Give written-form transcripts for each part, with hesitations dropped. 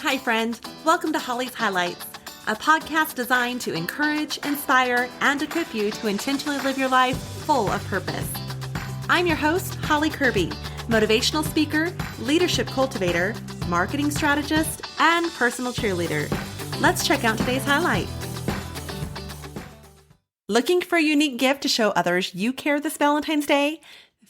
Hi, friend. Welcome to Holly's Highlights, a podcast designed to encourage, inspire, and equip you to intentionally live your life full of purpose. I'm your host, Holly Kirby, motivational speaker, leadership cultivator, marketing strategist, and personal cheerleader. Let's check out today's highlight. Looking for a unique gift to show others you care this Valentine's Day?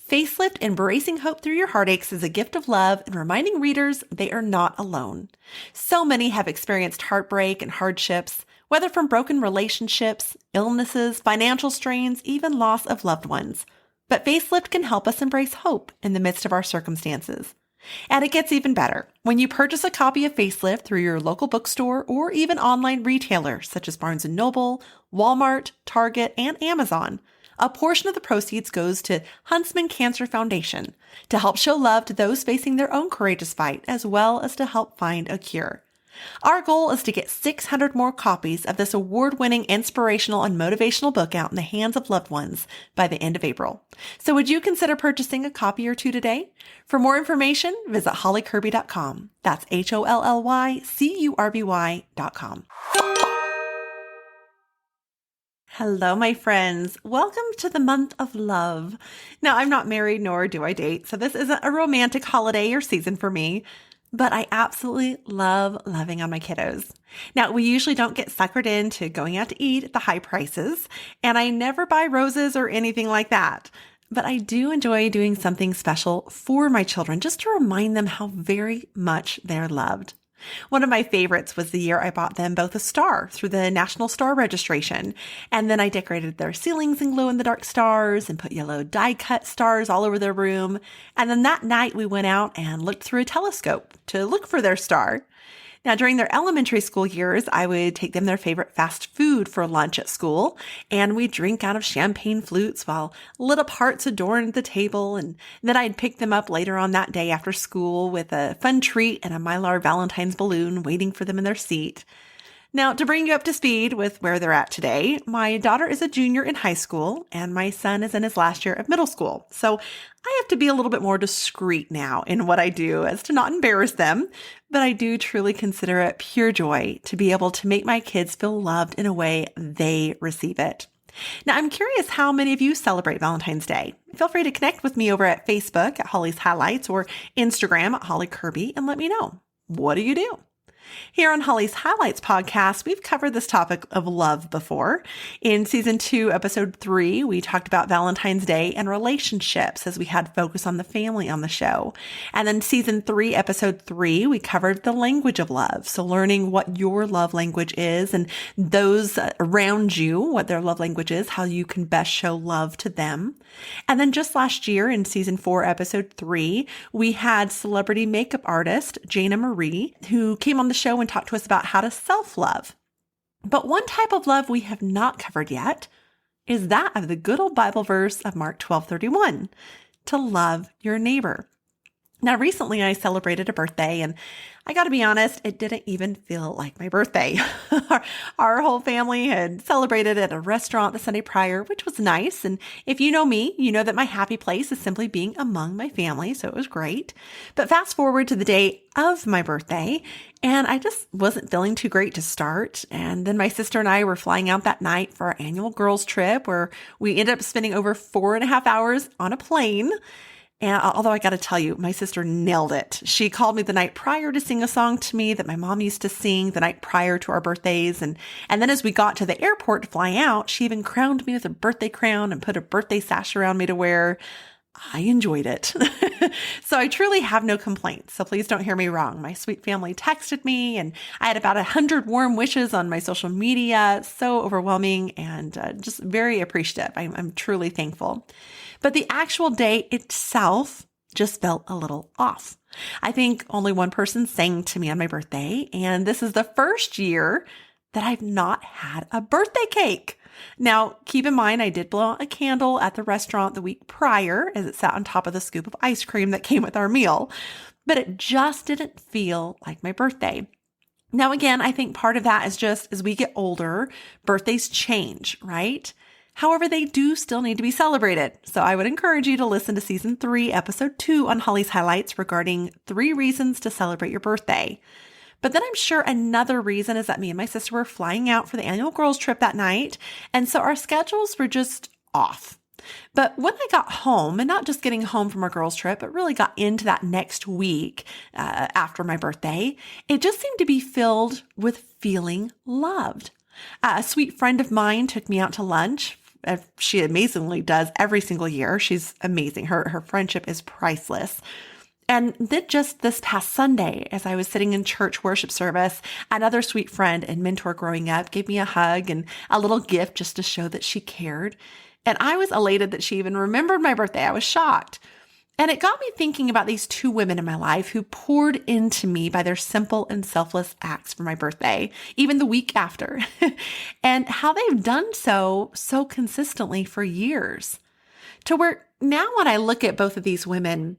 Facelift Embracing Hope Through Your Heartaches is a gift of love and reminding readers they are not alone. So many have experienced heartbreak and hardships, whether from broken relationships, illnesses, financial strains, even loss of loved ones. But Facelift can help us embrace hope in the midst of our circumstances. And it gets even better. When you purchase a copy of Facelift through your local bookstore or even online retailers such as Barnes & Noble, Walmart, Target, and Amazon, a portion of the proceeds goes to Huntsman Cancer Foundation to help show love to those facing their own courageous fight, as well as to help find a cure. Our goal is to get 600 more copies of this award-winning inspirational and motivational book out in the hands of loved ones by the end of April. So would you consider purchasing a copy or two today? For more information, visit hollykirby.com. That's HOLLYCURBY.com. Hello, my friends. Welcome to the month of love. Now, I'm not married nor do I date, so this isn't a romantic holiday or season for me, but I absolutely love loving on my kiddos. Now, we usually don't get suckered into going out to eat at the high prices, and I never buy roses or anything like that. But I do enjoy doing something special for my children just to remind them how very much they're loved. One of my favorites was the year I bought them both a star through the National Star Registration, and then I decorated their ceilings in glow-in-the-dark stars and put yellow die-cut stars all over their room, and then that night we went out and looked through a telescope to look for their star. Now, during their elementary school years, I would take them their favorite fast food for lunch at school, and we'd drink out of champagne flutes while lit up hearts adorned the table, and then I'd pick them up later on that day after school with a fun treat and a Mylar Valentine's balloon waiting for them in their seat. Now, to bring you up to speed with where they're at today, my daughter is a junior in high school and my son is in his last year of middle school. So I have to be a little bit more discreet now in what I do as to not embarrass them, but I do truly consider it pure joy to be able to make my kids feel loved in a way they receive it. Now, I'm curious how many of you celebrate Valentine's Day. Feel free to connect with me over at Facebook at Holly's Highlights or Instagram at Holly Kirby and let me know. What do you do? Here on Holly's Highlights podcast, we've covered this topic of love before. In season 2, episode 3, we talked about Valentine's Day and relationships as we had focus on the family on the show. And then season 3, episode 3, we covered the language of love. So learning what your love language is and those around you, what their love language is, how you can best show love to them. And then just last year in season 4, episode 3, we had celebrity makeup artist Jayna Marie, who came on the show and talk to us about how to self-love. But one type of love we have not covered yet is that of the good old Bible verse of Mark 12:31, to love your neighbor. Now, recently I celebrated a birthday and I got to be honest, it didn't even feel like my birthday. Our whole family had celebrated at a restaurant the Sunday prior, which was nice. And if you know me, you know that my happy place is simply being among my family. So it was great. But fast forward to the day of my birthday, and I just wasn't feeling too great to start. And then my sister and I were flying out that night for our annual girls trip where we ended up spending over 4.5 hours on a plane. And although I got to tell you, my sister nailed it. She called me the night prior to sing a song to me that my mom used to sing the night prior to our birthdays. And then as we got to the airport to fly out, she even crowned me with a birthday crown and put a birthday sash around me to wear. I enjoyed it. So I truly have no complaints. So please don't hear me wrong. My sweet family texted me and I had about 100 warm wishes on my social media. So overwhelming and just very appreciative. I'm truly thankful. But the actual day itself just felt a little off. I think only one person sang to me on my birthday, and this is the first year that I've not had a birthday cake. Now, keep in mind, I did blow out a candle at the restaurant the week prior as it sat on top of the scoop of ice cream that came with our meal, but it just didn't feel like my birthday. Now, again, I think part of that is just as we get older, birthdays change, right? However, they do still need to be celebrated. So I would encourage you to listen to season 3, episode 2 on Holly's Highlights regarding 3 reasons to celebrate your birthday. But then I'm sure another reason is that me and my sister were flying out for the annual girls trip that night. And so our schedules were just off. But when I got home, and not just getting home from our girls trip, but really got into that next week after my birthday, it just seemed to be filled with feeling loved. A sweet friend of mine took me out to lunch. She amazingly does every single year. She's amazing. Her friendship is priceless. And then just this past Sunday, as I was sitting in church worship service, another sweet friend and mentor growing up gave me a hug and a little gift just to show that she cared. And I was elated that she even remembered my birthday. I was shocked. And it got me thinking about these two women in my life who poured into me by their simple and selfless acts for my birthday, even the week after, and how they've done so consistently for years. To where now when I look at both of these women,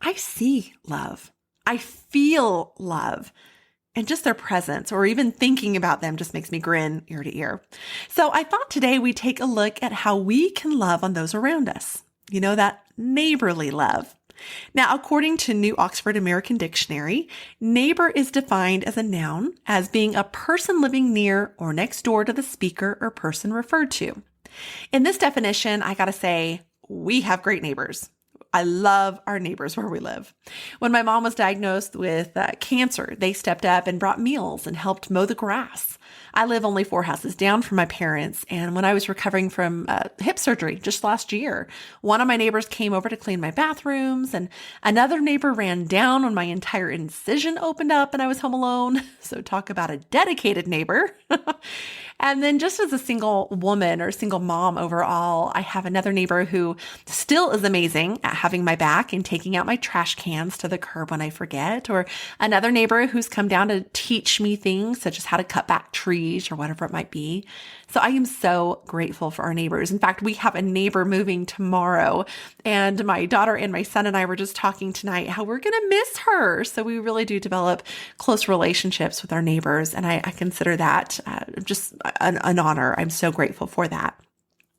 I see love. I feel love. And just their presence or even thinking about them just makes me grin ear to ear. So I thought today we'd take a look at how we can love on those around us. You know, that neighborly love. Now, according to New Oxford American Dictionary, neighbor is defined as a noun as being a person living near or next door to the speaker or person referred to. In this definition, I gotta say, we have great neighbors. I love our neighbors where we live. When my mom was diagnosed with cancer, they stepped up and brought meals and helped mow the grass. I live only 4 houses down from my parents, and when I was recovering from hip surgery just last year, one of my neighbors came over to clean my bathrooms, and another neighbor ran down when my entire incision opened up and I was home alone. So talk about a dedicated neighbor. And then just as a single woman or single mom overall, I have another neighbor who still is amazing at having my back and taking out my trash cans to the curb when I forget, or another neighbor who's come down to teach me things such as how to cut back trees or whatever it might be. So I am so grateful for our neighbors. In fact, we have a neighbor moving tomorrow, and my daughter and my son and I were just talking tonight how we're going to miss her. So we really do develop close relationships with our neighbors, and I consider that just an honor. I'm so grateful for that.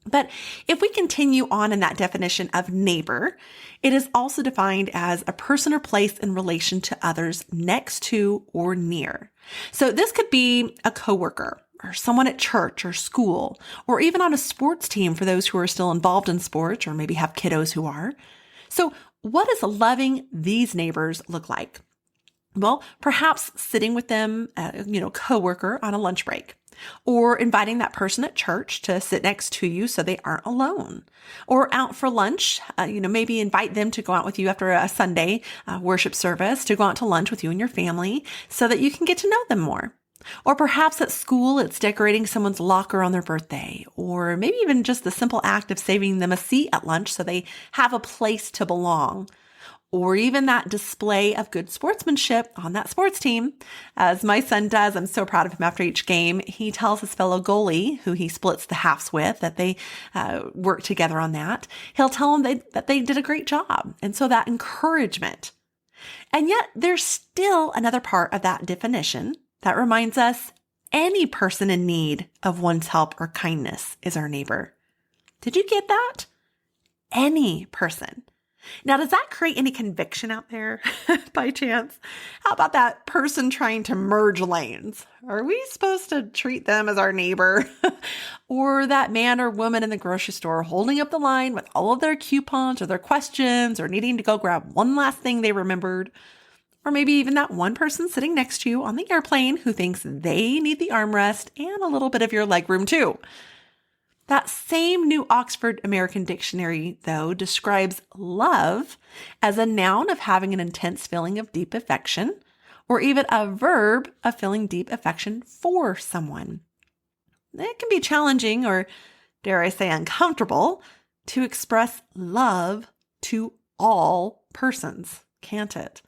But if we continue on in that definition of neighbor, it is also defined as a person or place in relation to others next to or near. So this could be a coworker or someone at church or school, or even on a sports team for those who are still involved in sports or maybe have kiddos who are. So what does loving these neighbors look like? Well, perhaps sitting with them, coworker on a lunch break, or inviting that person at church to sit next to you so they aren't alone, or out for lunch, maybe invite them to go out with you after a Sunday worship service to go out to lunch with you and your family so that you can get to know them more. Or perhaps at school, it's decorating someone's locker on their birthday, or maybe even just the simple act of saving them a seat at lunch so they have a place to belong. Or even that display of good sportsmanship on that sports team. As my son does, I'm so proud of him after each game. He tells his fellow goalie, who he splits the halves with, that they work together on that. He'll tell them that they did a great job. And so that encouragement. And yet there's still another part of that definition that reminds us any person in need of one's help or kindness is our neighbor. Did you get that? Any person. Now, does that create any conviction out there by chance? How about that person trying to merge lanes? Are we supposed to treat them as our neighbor? Or that man or woman in the grocery store holding up the line with all of their coupons or their questions or needing to go grab one last thing they remembered? Or maybe even that one person sitting next to you on the airplane who thinks they need the armrest and a little bit of your legroom too. That same New Oxford American Dictionary, though, describes love as a noun of having an intense feeling of deep affection, or even a verb of feeling deep affection for someone. It can be challenging, or dare I say uncomfortable, to express love to all persons, can't it?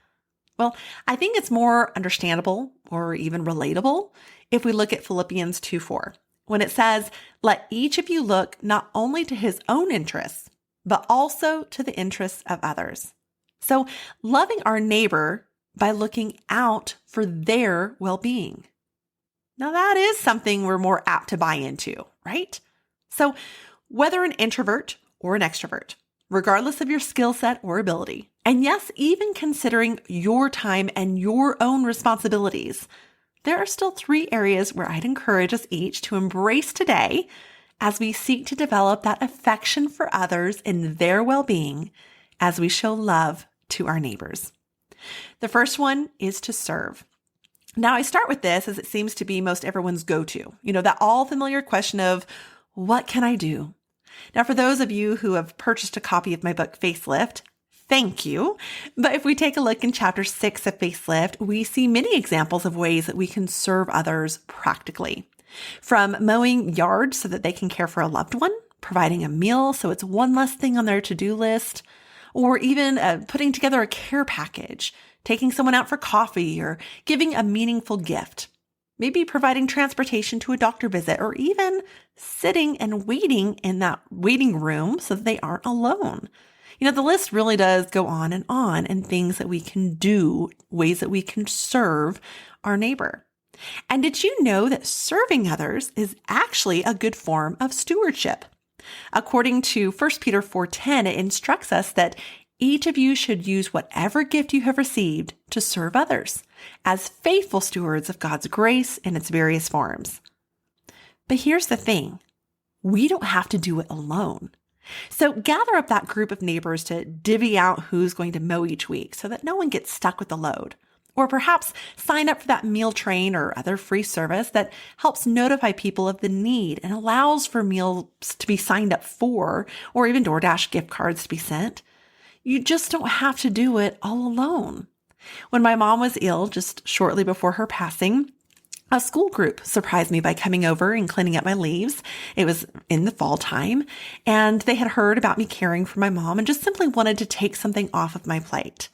Well, I think it's more understandable or even relatable if we look at Philippians 2:4. When it says, let each of you look not only to his own interests, but also to the interests of others. So loving our neighbor by looking out for their well-being. Now that is something we're more apt to buy into, right? So whether an introvert or an extrovert, regardless of your skill set or ability, And yes, even considering your time and your own responsibilities, there are still 3 areas where I'd encourage us each to embrace today as we seek to develop that affection for others in their well-being as we show love to our neighbors. The first one is to serve. Now, I start with this as it seems to be most everyone's go-to, that all familiar question of, what can I do? Now, for those of you who have purchased a copy of my book, Facelift, thank you. But if we take a look in chapter 6 of Facelift, we see many examples of ways that we can serve others practically. From mowing yards so that they can care for a loved one, providing a meal so it's one less thing on their to-do list, or even putting together a care package, taking someone out for coffee, or giving a meaningful gift. Maybe providing transportation to a doctor visit, or even sitting and waiting in that waiting room so that they aren't alone. The list really does go on and things that we can do, ways that we can serve our neighbor. And did you know that serving others is actually a good form of stewardship? According to 1 Peter 4:10, it instructs us that each of you should use whatever gift you have received to serve others as faithful stewards of God's grace in its various forms. But here's the thing. We don't have to do it alone. So gather up that group of neighbors to divvy out who's going to mow each week so that no one gets stuck with the load. Or perhaps sign up for that meal train or other free service that helps notify people of the need and allows for meals to be signed up for, or even DoorDash gift cards to be sent. You just don't have to do it all alone. When my mom was ill just shortly before her passing, a school group surprised me by coming over and cleaning up my leaves. It was in the fall time, and they had heard about me caring for my mom and just simply wanted to take something off of my plate.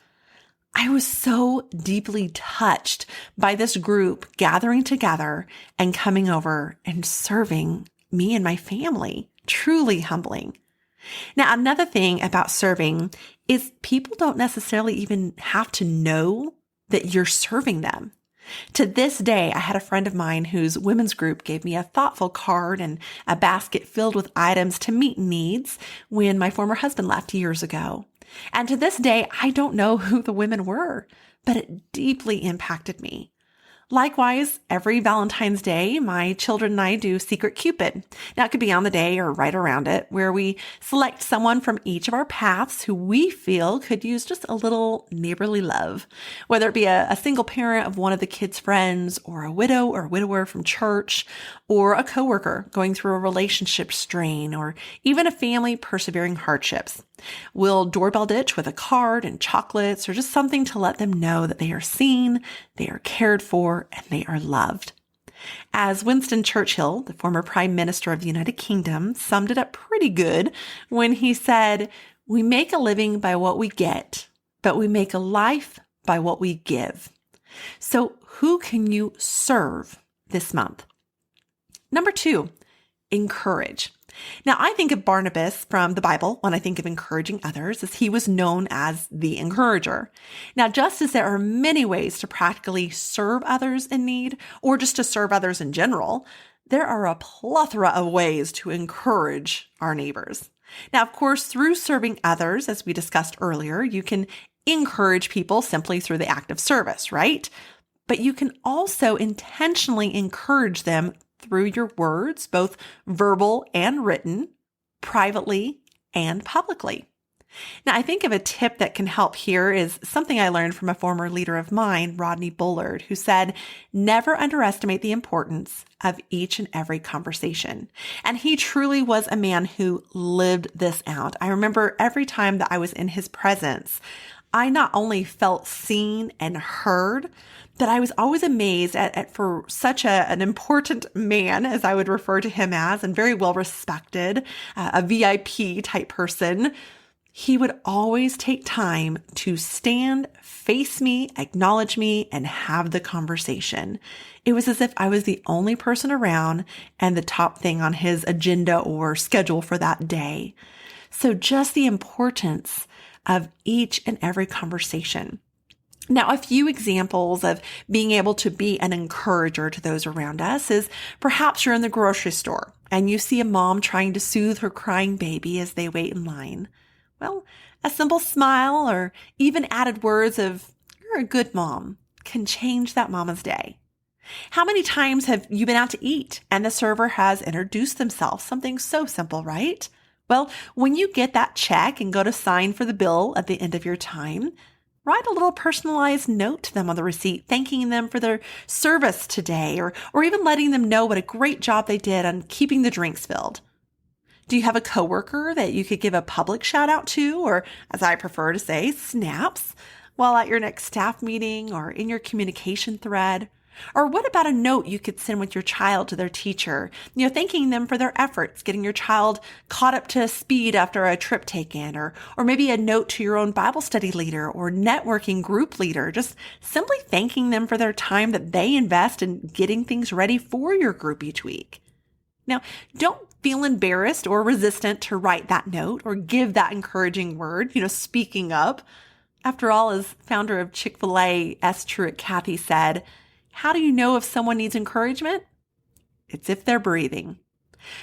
I was so deeply touched by this group gathering together and coming over and serving me and my family. Truly humbling. Now, another thing about serving is people don't necessarily even have to know that you're serving them. To this day, I had a friend of mine whose women's group gave me a thoughtful card and a basket filled with items to meet needs when my former husband left years ago. And to this day, I don't know who the women were, but it deeply impacted me. Likewise, every Valentine's Day, my children and I do Secret Cupid. Now, it could be on the day or right around it, where we select someone from each of our paths who we feel could use just a little neighborly love, whether it be a single parent of one of the kids' friends, or a widow or widower from church, or a coworker going through a relationship strain, or even a family persevering hardships. We'll doorbell ditch with a card and chocolates or just something to let them know that they are seen, they are cared for, and they are loved. As Winston Churchill, the former Prime Minister of the United Kingdom, summed it up pretty good when he said, "We make a living by what we get, but we make a life by what we give." So who can you serve this month? Number 2, encourage. Now, I think of Barnabas from the Bible when I think of encouraging others, as he was known as the encourager. Now, just as there are many ways to practically serve others in need, or just to serve others in general, there are a plethora of ways to encourage our neighbors. Now, of course, through serving others, as we discussed earlier, you can encourage people simply through the act of service, right? But you can also intentionally encourage them through your words, both verbal and written, privately and publicly. Now, I think of a tip that can help here is something I learned from a former leader of mine, Rodney Bullard, who said, never underestimate the importance of each and every conversation. And he truly was a man who lived this out. I remember every time that I was in his presence, I not only felt seen and heard, but I was always amazed at for such an important man, as I would refer to him as, and very well respected, a VIP type person. He would always take time to stand, face me, acknowledge me, and have the conversation. It was as if I was the only person around and the top thing on his agenda or schedule for that day. So just the importance of each and every conversation. Now, a few examples of being able to be an encourager to those around us is perhaps you're in the grocery store and you see a mom trying to soothe her crying baby as they wait in line. Well, A simple smile or even added words of, "You're a good mom," can change that mama's day. How many times have you been out to eat and the server has introduced themselves? Something so simple, right? Well, when you get that check and go to sign for the bill at the end of your time, write a little personalized note to them on the receipt, thanking them for their service today, or even letting them know what a great job they did on keeping the drinks filled. Do you have a coworker that you could give a public shout out to, or as I prefer to say, snaps, while at your next staff meeting or in your communication thread? Or what about a note you could send with your child to their teacher, thanking them for their efforts, getting your child caught up to speed after a trip taken, or maybe a note to your own Bible study leader or networking group leader, just simply thanking them for their time that they invest in getting things ready for your group each week. Now, don't feel embarrassed or resistant to write that note or give that encouraging word, speaking up. After all, as founder of Chick-fil-A, Truett Cathy said, how do you know if someone needs encouragement? It's if they're breathing.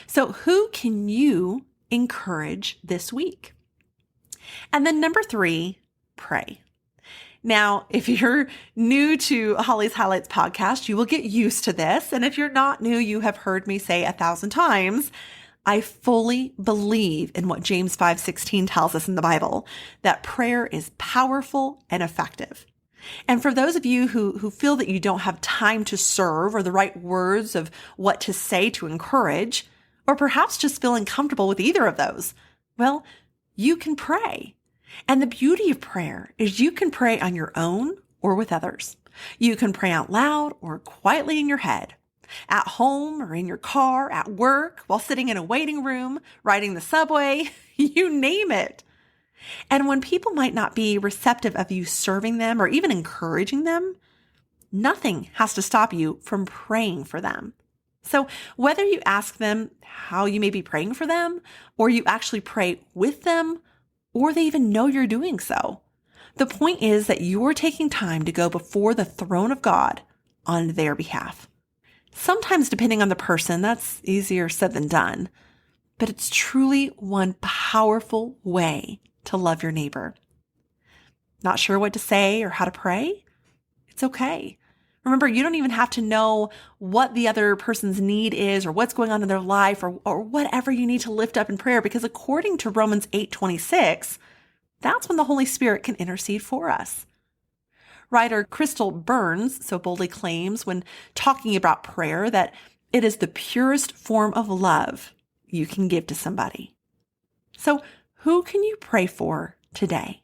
So who can you encourage this week? And then number 3, pray. Now, if you're new to Holly's Highlights podcast, you will get used to this. And if you're not new, you have heard me say 1,000 times, I fully believe in what James 5:16 tells us in the Bible, that prayer is powerful and effective. And for those of you who feel that you don't have time to serve or the right words of what to say to encourage, or perhaps just feeling comfortable with either of those, well, you can pray. And the beauty of prayer is you can pray on your own or with others. You can pray out loud or quietly in your head, at home or in your car, at work, while sitting in a waiting room, riding the subway, you name it. And when people might not be receptive of you serving them or even encouraging them, nothing has to stop you from praying for them. So whether you ask them how you may be praying for them, or you actually pray with them, or they even know you're doing so, the point is that you're taking time to go before the throne of God on their behalf. Sometimes, depending on the person, that's easier said than done, but it's truly one powerful way to love your neighbor. Not sure what to say or how to pray? It's okay. Remember, you don't even have to know what the other person's need is or what's going on in their life or whatever you need to lift up in prayer, because according to Romans 8:26, that's when the Holy Spirit can intercede for us. Writer Crystal Burns so boldly claims when talking about prayer that it is the purest form of love you can give to somebody. So who can you pray for today?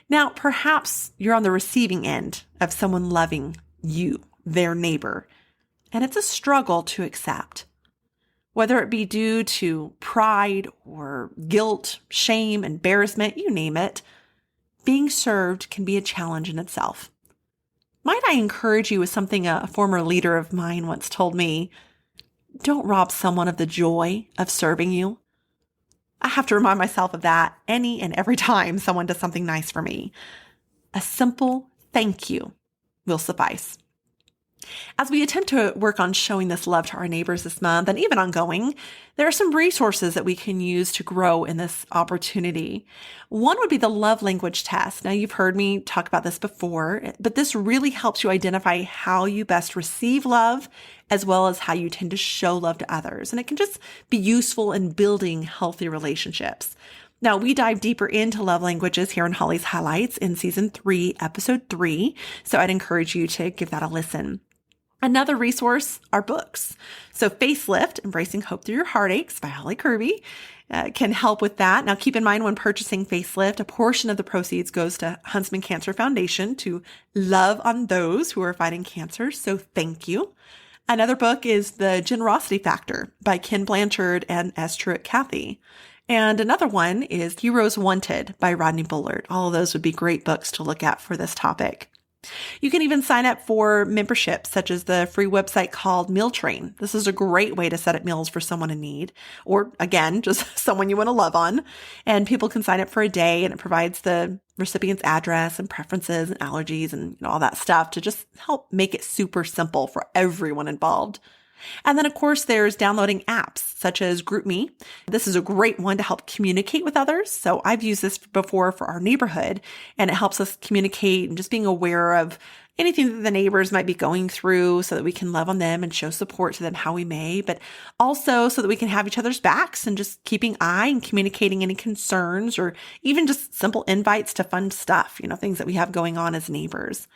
Now, perhaps you're on the receiving end of someone loving you, their neighbor, and it's a struggle to accept. Whether it be due to pride or guilt, shame, embarrassment, you name it, being served can be a challenge in itself. Might I encourage you with something a former leader of mine once told me? Don't rob someone of the joy of serving you. I have to remind myself of that any and every time someone does something nice for me. A simple thank you will suffice. As we attempt to work on showing this love to our neighbors this month and even ongoing, there are some resources that we can use to grow in this opportunity. One would be the love language test. Now, you've heard me talk about this before, but this really helps you identify how you best receive love as well as how you tend to show love to others. And it can just be useful in building healthy relationships. Now, we dive deeper into love languages here in Holly's Highlights in season 3, episode 3. So I'd encourage you to give that a listen. Another resource are books. So Facelift, Embracing Hope Through Your Heartaches by Holly Kirby can help with that. Now, keep in mind when purchasing Facelift, a portion of the proceeds goes to Huntsman Cancer Foundation to love on those who are fighting cancer. So thank you. Another book is The Generosity Factor by Ken Blanchard and Truett Cathy. And another one is Heroes Wanted by Rodney Bullard. All of those would be great books to look at for this topic. You can even sign up for memberships, such as the free website called Meal Train. This is a great way to set up meals for someone in need, or again, just someone you want to love on. And people can sign up for a day, and it provides the recipient's address and preferences and allergies and all that stuff to just help make it super simple for everyone involved. And then, of course, there's downloading apps such as GroupMe. This is a great one to help communicate with others. So I've used this before for our neighborhood, and it helps us communicate and just being aware of anything that the neighbors might be going through so that we can love on them and show support to them how we may, but also so that we can have each other's backs and just keeping eye and communicating any concerns or even just simple invites to fun stuff, things that we have going on as neighbors.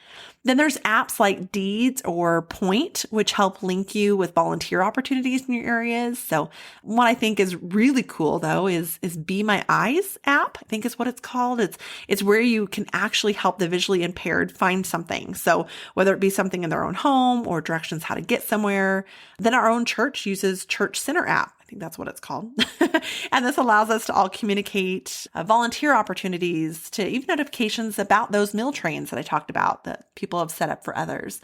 Then there's apps like Deeds or Point, which help link you with volunteer opportunities in your areas. So what I think is really cool though is Be My Eyes app, I think is what it's called. It's where you can actually help the visually impaired find something. So whether it be something in their own home or directions how to get somewhere. Then our own church uses Church Center app. I think that's what it's called. And this allows us to all communicate volunteer opportunities to even notifications about those meal trains that I talked about that people have set up for others.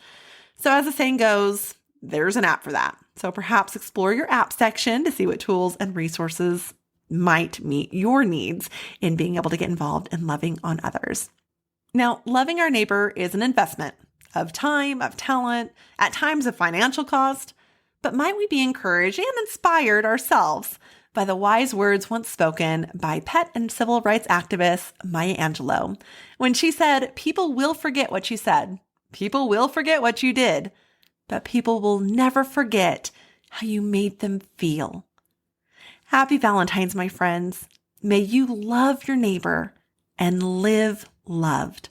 So as the saying goes, there's an app for that. So perhaps explore your app section to see what tools and resources might meet your needs in being able to get involved in loving on others. Now, loving our neighbor is an investment of time, of talent, at times of financial cost. But might we be encouraged and inspired ourselves by the wise words once spoken by pet and civil rights activist Maya Angelou when she said, "People will forget what you said. People will forget what you did, but people will never forget how you made them feel." Happy Valentine's, my friends. May you love your neighbor and live loved.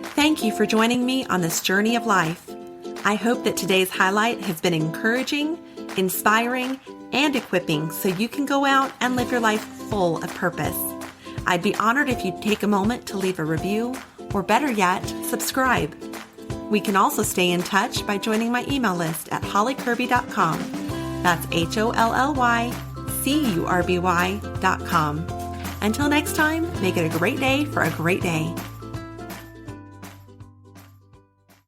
Thank you for joining me on this journey of life. I hope that today's highlight has been encouraging, inspiring, and equipping so you can go out and live your life full of purpose. I'd be honored if you'd take a moment to leave a review, or better yet, subscribe. We can also stay in touch by joining my email list at hollykirby.com. That's HOLLYCURBY.com. Until next time, make it a great day for a great day.